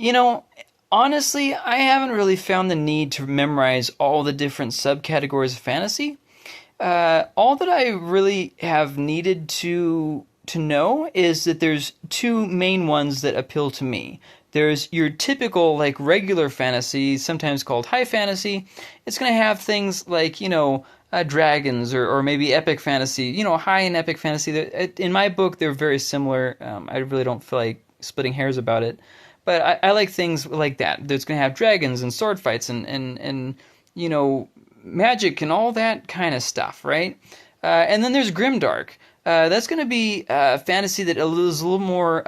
You know, honestly, I haven't really found the need to memorize all the different subcategories of fantasy. All that I really have needed to know is that there's two main ones that appeal to me. There's your typical like regular fantasy, sometimes called high fantasy. It's going to have things like dragons or maybe epic fantasy. High and epic fantasy. In my book, they're very similar. I really don't feel like splitting hairs about it, but I like things like that. That's going to have dragons and sword fights and you know magic and all that kind of stuff, right? And then there's grimdark. That's going to be fantasy that is a little more.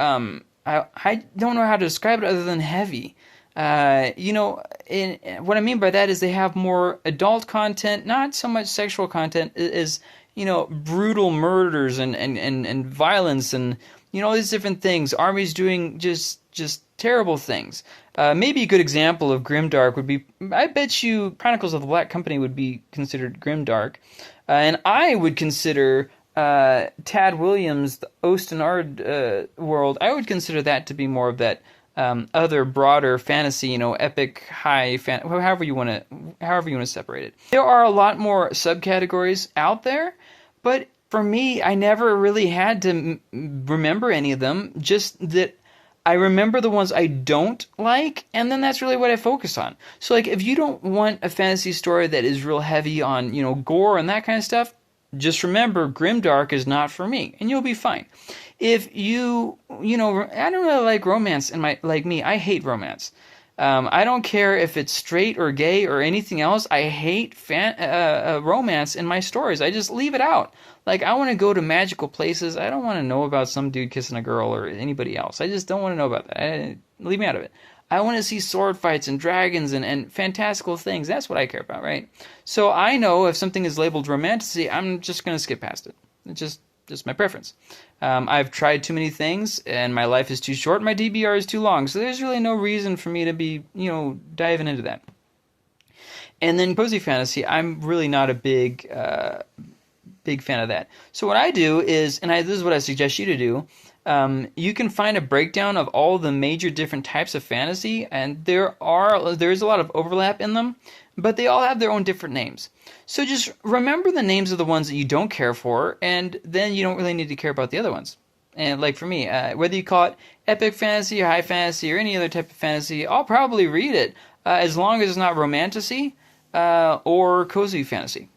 I don't know how to describe it other than heavy. What I mean by that is they have more adult content, not so much sexual content. Is brutal murders and violence and all these different things. Armies doing just terrible things. Maybe a good example of grimdark would be, I bet you Chronicles of the Black Company would be considered grimdark, and I would consider Tad Williams' the Ostenard world. I would consider that to be more of that other broader fantasy, epic high however you want to separate it. There are a lot more subcategories out there, but for me, I never really had to remember any of them. Just that I remember the ones I don't like, and then that's really what I focus on. So, like, if you don't want a fantasy story that is real heavy on, gore and that kind of stuff, just remember Grimdark is not for me, and you'll be fine. If I don't really like romance, like me, I hate romance. I don't care if it's straight or gay or anything else. I hate romance in my stories. I just leave it out. Like, I want to go to magical places. I don't want to know about some dude kissing a girl or anybody else. I just don't want to know about that. Leave me out of it. I want to see sword fights and dragons and fantastical things. That's what I care about, right? So I know if something is labeled romantasy, I'm just going to skip past it. It's just my preference. I've tried too many things, and my life is too short. My DBR is too long, so there's really no reason for me to be, diving into that. And then cozy fantasy, I'm really not a big fan of that. So what I do is, this is what I suggest you to do. You can find a breakdown of all the major different types of fantasy, and there is a lot of overlap in them, but they all have their own different names. So just remember the names of the ones that you don't care for, and then you don't really need to care about the other ones. And like for me, whether you call it epic fantasy or high fantasy or any other type of fantasy, I'll probably read it as long as it's not romantasy or cozy fantasy.